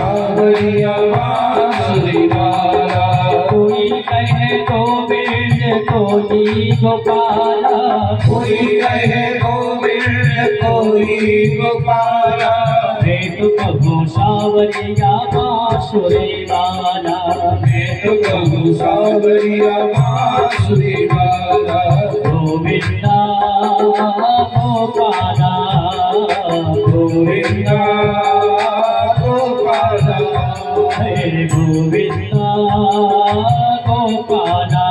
सावरिया बांसुरी वाला। कोई कहे गोविंद कोई गोपाला, कोई कहे गोविंद कोई गोपाला। मैं तो कहूँ सावरिया बांसुरी वाला, मैं तो कहूँ सावरिया बांसुरी वाला। गोविंदा गोपाला, गोविंदा गोपाला। हे गोविंदा गोपाला,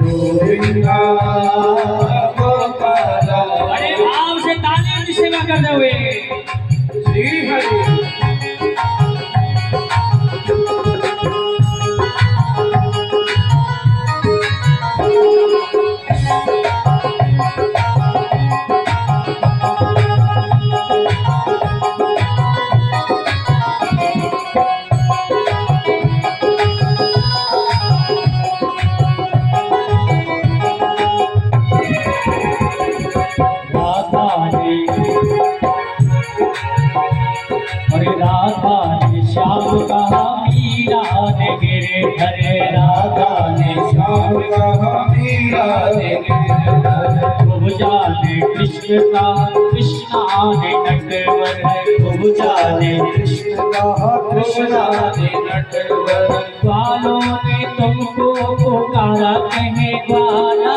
गोविंदा गोपाला। अरे भाव से तालियों की सेवा करते हुए श्री हरि। राधा ने श्याम कहा मीरा ने गिरे धरे, राधा ने श्याम कहा मीरा ने गिरे धरे। खूब जाने कृष्ण का कृष्णा ने नटवर, खूब जाने कृष्ण कहा कृष्णा ने नटवर। ग्वालों ने तुमको पुकारा कहे ग्वाला,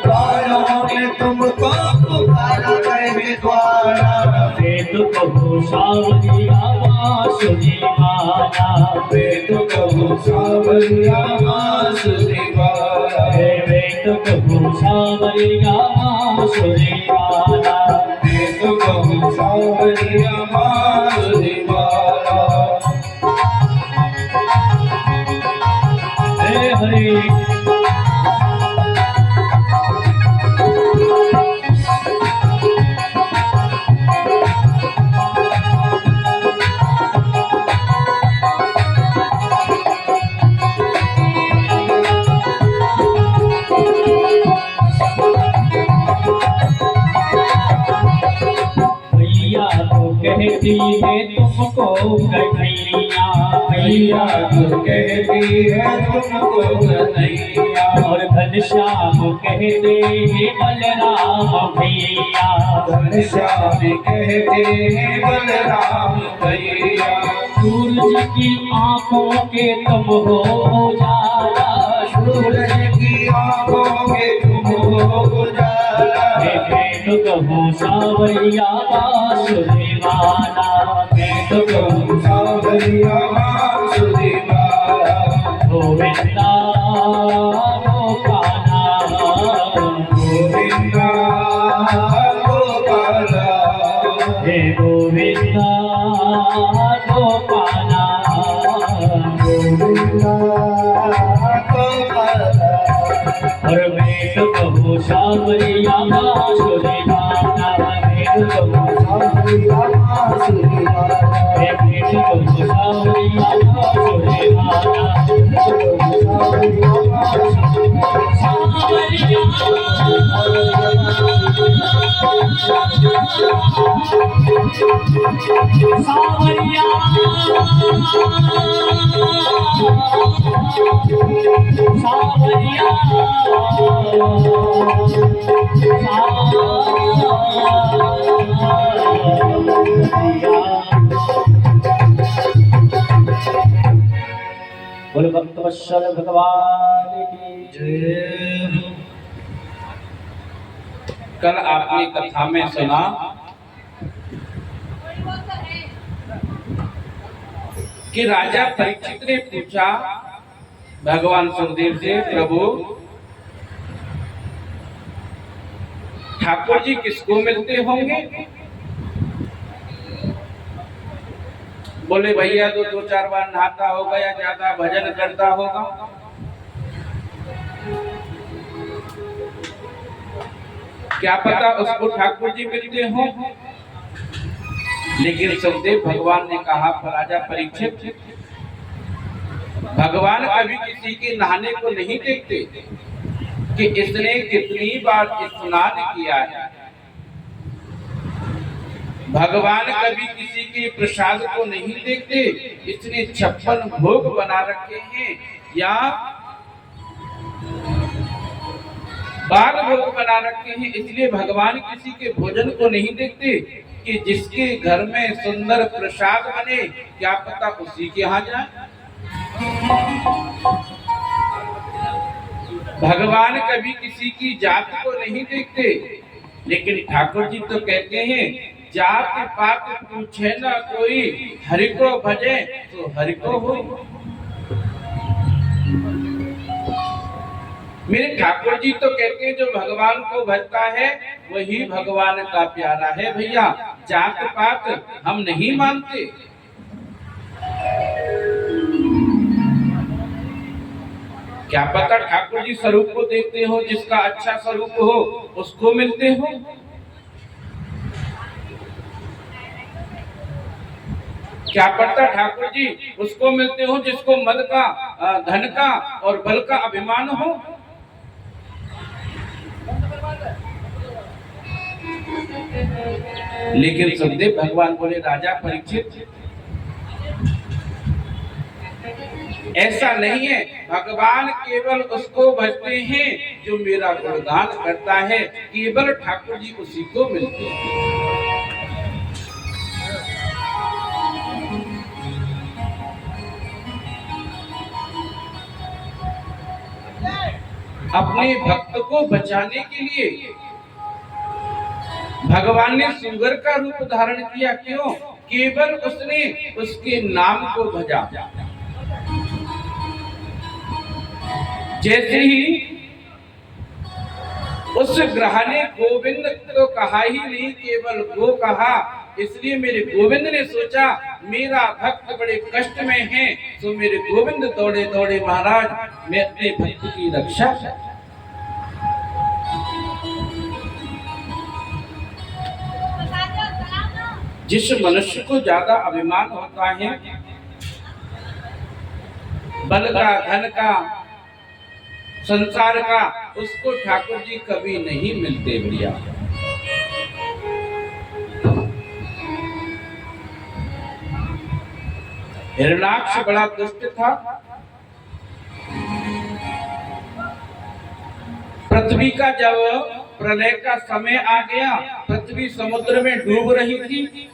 ग्वालों ने तुमको पुकारा कहे ग्वाला। मैं तो कहूँ सावरिया बांसुरी वाला, मैं तो कहूँ सावरिया बांसुरी वाला। मैं तो कहूँ सावरिया बांसुरी वाला, मैं तो कहूँ सावरिया बांसुरी वाला। हे हरे कहती है तुमको कन्हैया, भैया तो कहती है तुमको कन्हैया। और घनश्याम कहते हैं बलराम भैया, घनश्याम कहते हैं बलराम भैया। सूरज की आंखों के तुम हो उजाला, सूरज की आंखों के तुम हो उजाला। मैं तो कहूँ सावरिया बांसुरी वाला, मैं तो कहूँ सावरिया बांसुरी वाला। गोविंदा गोपाला, गोविंदा गोपाला। हे गोविंदा गोपाला, गोविंदा गोपाला। और मैं तो कहूँ सावरिया बांसुरी वाला, मैं तो कहूँ सावरिया बांसुरी वाला। मैं तो कहूँ सावरिया बांसुरी वाला, सावरिया बांसुरी सावरिया सावरिया बोल भक्तवत्सल भगवान की जय। कल आपने कथा में सुना कि राजा परीक्षित ने पूछा भगवान सुखदेव से, प्रभु ठाकुर जी किसको मिलते होंगे? बोले भैया तो दो चार बार नहाता होगा या ज्यादा भजन करता होगा। क्या पता उसको ठाकुर जी मिलते हो। लेकिन सुखदेव भगवान ने कहा, राजा परीक्षित, भगवान कभी किसी के नहाने को नहीं देखते कि इसने कितनी बार स्नान किया है। भगवान कभी किसी के प्रसाद को नहीं देखते, इसलिए 56 भोग बना रखे हैं या बाल भोग बना रखे हैं। इसलिए भगवान किसी के भोजन को नहीं देखते कि जिसके घर में सुंदर प्रसाद बने, क्या पता उसी के यहाँ जाए। भगवान कभी किसी की जात को नहीं देखते, लेकिन ठाकुर जी तो कहते हैं जात पात पूछे ना कोई, हरि को भजे तो हरि को हो। मेरे ठाकुर जी तो कहते हैं जो भगवान को भजता है वही भगवान का प्यारा है। भैया जात पात हम नहीं मानते। क्या पता ठाकुर जी स्वरूप को देखते हो, जिसका अच्छा स्वरूप हो उसको मिलते हो। क्या पता ठाकुर जी उसको मिलते हो जिसको मद का, धन का और बल का अभिमान हो। लेकिन सुखदेव भगवान बोले राजा परीक्षित ऐसा नहीं है, भगवान केवल उसको भजते हैं जो मेरा गुणगान करता है, केवल ठाकुर जी उसी को मिलते हैं। अपने भक्त को बचाने के लिए भगवान ने सुगर का रूप धारण किया। क्यों? केवल उसने उसके नाम को भजा। जैसे ही उस ग्रह ने गोविंद तो कहा ही नहीं, केवल गो कहा। इसलिए मेरे गोविंद ने सोचा मेरा भक्त बड़े कष्ट में है, तो मेरे गोविंद दौड़े दौड़े महाराज मैं अपने भक्त की रक्षा। जिस मनुष्य को ज्यादा अभिमान होता है बल का, धन का, संसार का, उसको ठाकुर जी कभी नहीं मिलते। भैया हिरणाक्ष बड़ा दुष्ट था। पृथ्वी का जब प्रलय का समय आ गया, पृथ्वी समुद्र में डूब रही थी।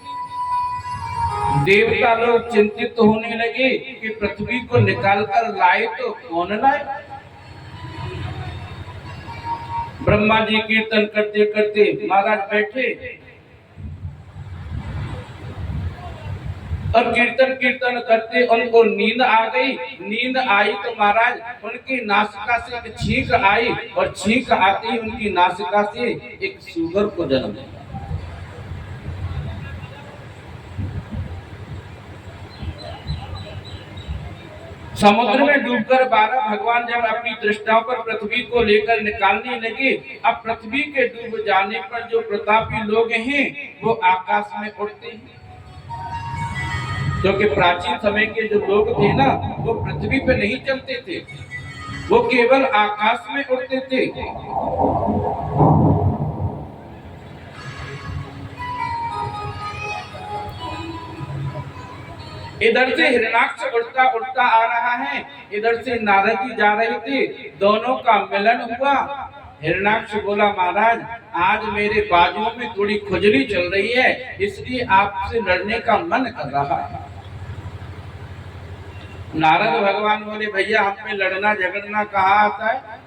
देवता लोग चिंतित होने लगे कि पृथ्वी को निकाल कर लाए तो कौन लाए। ब्रह्मा जी कीर्तन करते करते महाराज बैठे और कीर्तन करते उनको नींद आ गई। नींद आई तो महाराज उनकी नासिका से एक छींक आई और छींक आती ही उनकी नासिका से एक सुगर को जन्म दिया। समुद्र में डूबकर 12 भगवान जब अपनी दृष्टाओं पर पृथ्वी को लेकर निकालने लगे, अब पृथ्वी के डूब जाने पर जो प्रतापी लोग हैं वो आकाश में उड़ते हैं। क्योंकि प्राचीन समय के जो लोग थे ना, वो पृथ्वी पे नहीं चलते थे, वो केवल आकाश में उड़ते थे। इधर से हिरणाक्ष उड़ता उड़ता आ रहा है, इधर से नारद जी जा रहे थे, दोनों का मिलन हुआ। हिरणाक्ष बोला महाराज आज मेरे बाजुओं में थोड़ी खुजली चल रही है, इसलिए आपसे लड़ने का मन कर रहा है। नारद भगवान बोले भैया हम पे लड़ना झगड़ना कहाँ आता है,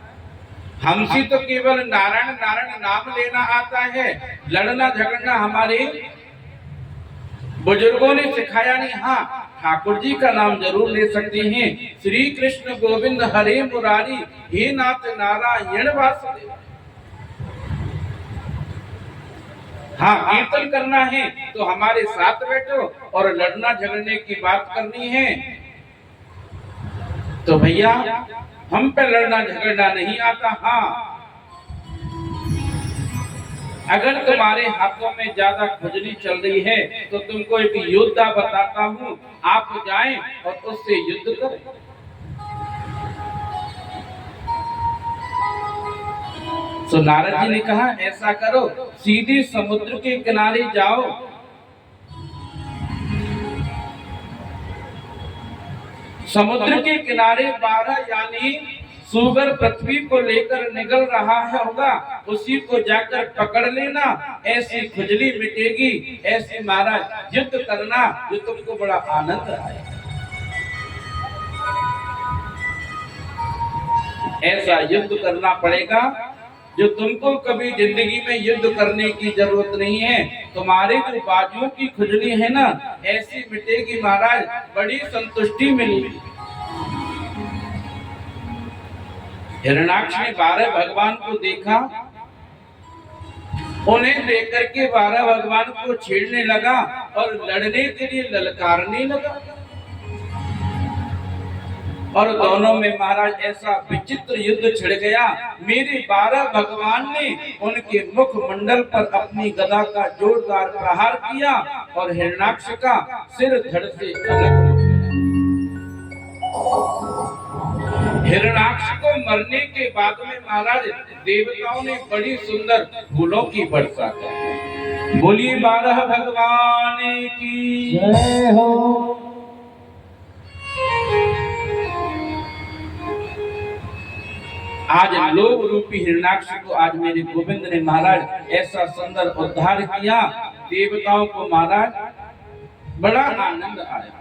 हमसे तो केवल नारायण नारायण नाम लेना आता है, लड़ना झगड़ना हमारे बुजुर्गों ने सिखाया नहीं। हाँ ठाकुर जी का नाम जरूर ले सकते हैं, श्री कृष्ण गोविंद हरे मुरारी हे नाथ नारायण वासुदेव। हाँ कीर्तन करना है तो हमारे साथ बैठो, और लड़ना झगड़ने की बात करनी है तो भैया हम पे लड़ना झगड़ना नहीं आता। हाँ अगर तुम्हारे हाथों में ज्यादा खुजली चल रही है तो तुमको एक योद्धा बताता हूँ, आप जाएं और उससे युद्ध करें। तो नारद जी ने कहा ऐसा करो, सीधे समुद्र के किनारे जाओ समुद्र के किनारे 12 यानी सुगर पृथ्वी को लेकर निकल रहा है होगा, उसी को जाकर पकड़ लेना, ऐसी खुजली मिटेगी। ऐसे महाराज युद्ध करना जो तुमको बड़ा आनंद आए। ऐसा युद्ध करना पड़ेगा जो तुमको कभी जिंदगी में युद्ध करने की जरूरत नहीं है। तुम्हारे जो बाजुओं की खुजली है ना, ऐसी मिटेगी महाराज, बड़ी संतुष्टि मिलेगी। हिरण्याक्ष ने 12 भगवान को देखा, उन्हें देख करके 12 भगवान को छेड़ने लगा और लड़ने के लिए ललकारने लगा। और दोनों में महाराज ऐसा विचित्र युद्ध छिड़ गया। मेरे 12 भगवान ने उनके मुख मंडल पर अपनी गदा का जोरदार प्रहार किया और हिरण्याक्ष का सिर धड़ से अलग हो गया। हिरण्याक्ष को मरने के बाद में महाराज देवताओं ने बड़ी सुंदर फूलों की वर्षा की। बोलिए 12 भगवान की जय हो। आज लोभ रूपी हिरण्याक्ष को आज मेरे गोविंद ने महाराज ऐसा सुंदर उद्धार किया। देवताओं को महाराज बड़ा आनंद आया।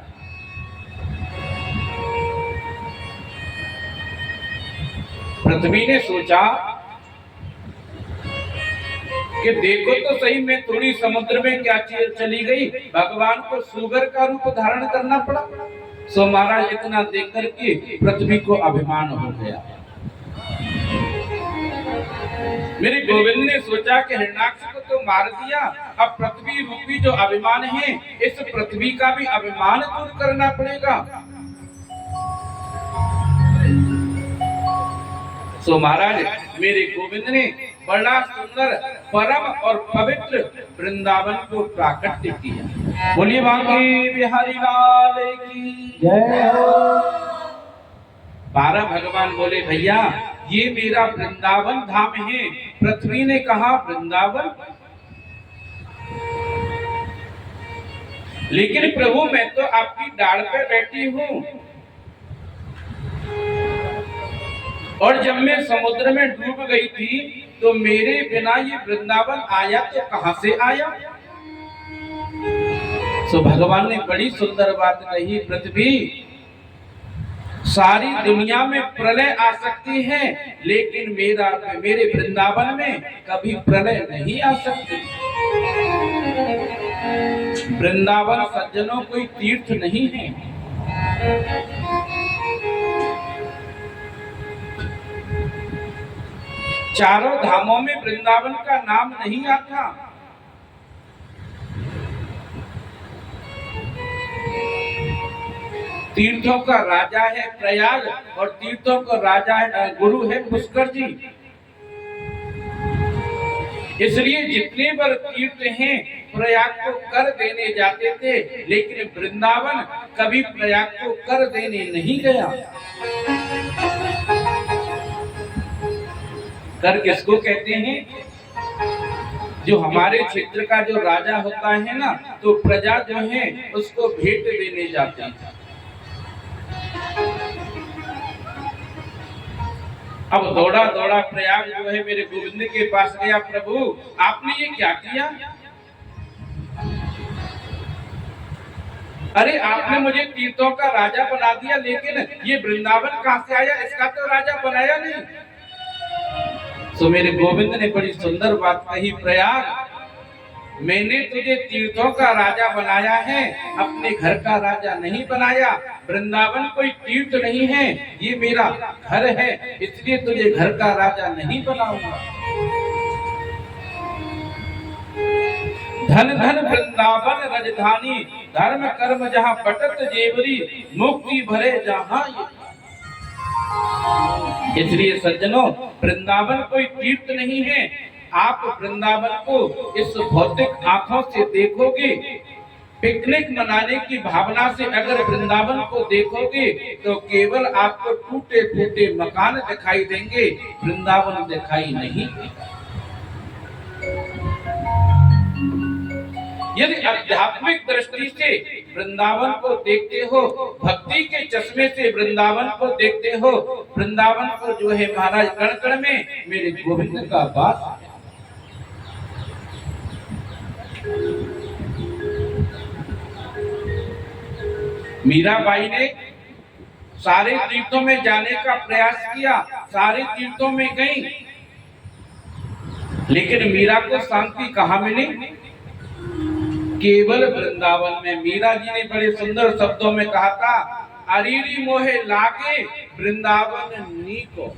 पृथ्वी ने सोचा कि देखो तो सही, मैं थोड़ी समुद्र में क्या चली गई, भगवान को सुगर का रूप धारण करना पड़ा। सो महाराज इतना देख करके पृथ्वी को अभिमान हो गया। मेरे गोविंद ने सोचा कि हिरण्याक्ष को तो मार दिया, अब पृथ्वी रूपी जो अभिमान है, इस पृथ्वी का भी अभिमान दूर करना पड़ेगा। सो महाराज मेरे गोविंद ने बड़ा सुंदर परम और पवित्र वृंदावन को प्राकट्य किया। बोलिए बांके बिहारी लाल की जय हो। 12 भगवान बोले भैया ये मेरा वृंदावन धाम है। पृथ्वी ने कहा वृंदावन, लेकिन प्रभु मैं तो आपकी डाल पे बैठी हूँ, और जब मैं समुद्र में डूब गई थी तो मेरे बिना ये वृंदावन आया तो कहां से आया। सो भगवान ने बड़ी सुंदर बात कही, पृथ्वी सारी दुनिया में प्रलय आ सकती है, लेकिन मेरे वृंदावन में कभी प्रलय नहीं आ सकती। वृंदावन सज्जनों कोई तीर्थ नहीं है। चारों धामों में वृंदावन का नाम नहीं आता। तीर्थों का राजा है प्रयाग और तीर्थों का राजा है गुरु है पुष्कर जी। इसलिए जितने बार तीर्थ हैं प्रयाग को कर देने जाते थे, लेकिन वृंदावन कभी प्रयाग को कर देने नहीं गया। कर किसको कहते हैं? जो हमारे क्षेत्र का जो राजा होता है ना, तो प्रजा जो है उसको भेंट देने जाते हैं। अब दौड़ा दौड़ा प्रयाग जो है मेरे गोविंद के पास गया, प्रभु आपने ये क्या किया? अरे आपने मुझे तीर्थों का राजा बना दिया, लेकिन ये वृंदावन कहां से आया? इसका तो राजा बनाया नहीं। तो मेरे गोविंद ने बड़ी सुंदर बात कही, प्रयाग मैंने तुझे तीर्थों का राजा बनाया है, अपने घर का राजा नहीं बनाया। वृंदावन कोई तीर्थ नहीं है, ये मेरा घर है, इसलिए तुझे घर का राजा नहीं बनाऊंगा। धन धन वृंदावन राजधानी, धर्म कर्म जहाँ बटत जेवरी, मुक्ति भरे जहाँ। इसलिए सज्जनों वृंदावन कोई तीर्थ नहीं है। आप वृंदावन को इस भौतिक आंखों से देखोगे, पिकनिक मनाने की भावना से अगर वृंदावन को देखोगे तो केवल आपको टूटे फूटे मकान दिखाई देंगे, वृंदावन दिखाई नहीं देगा। यदि आध्यात्मिक दृष्टि से वृंदावन को देखते हो, भक्ति के चश्मे से वृंदावन को देखते हो, वृंदावन को जो है महाराज कण कण में मेरे गोविंद का वास है। मीराबाई ने सारे तीर्थों में जाने का प्रयास किया, सारे तीर्थों में गई, लेकिन मीरा को शांति कहाँ मिली? केवल वृंदावन में। मीरा जी ने बड़े सुंदर शब्दों में कहा था, अरीरी मोहे लागे वृंदावन नीको।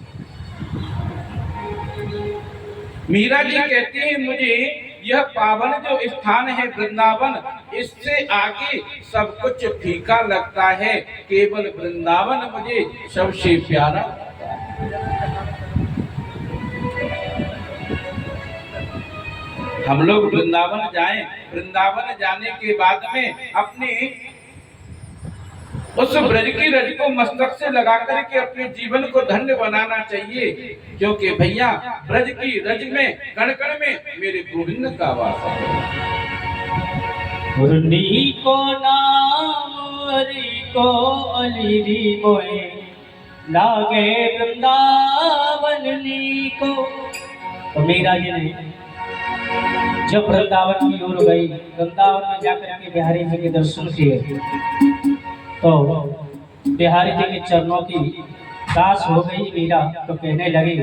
मीरा जी कहती है, मुझे यह पावन जो स्थान है वृंदावन, इससे आगे सब कुछ फीका लगता है, केवल वृंदावन मुझे सबसे प्यारा। हम लोग वृंदावन जाएं, वृंदावन जाने के बाद में अपने उस ब्रज की रज को मस्तक से लगा करके अपने जीवन को धन्य बनाना चाहिए, क्योंकि भैया ब्रज की रज में कण कण में मेरे गोविंद का वास है। मुरली को नाम हरि को अलीरी मोए लागे वृंदावन नी को। तो मीरा जी ने जब वृंदावन की ओर गई, वृंदावन में जाकर के बिहारी जी के दर्शन किए, तो बिहारी जी के चरणों की दास हो गई मीरा। तो कहने लगी,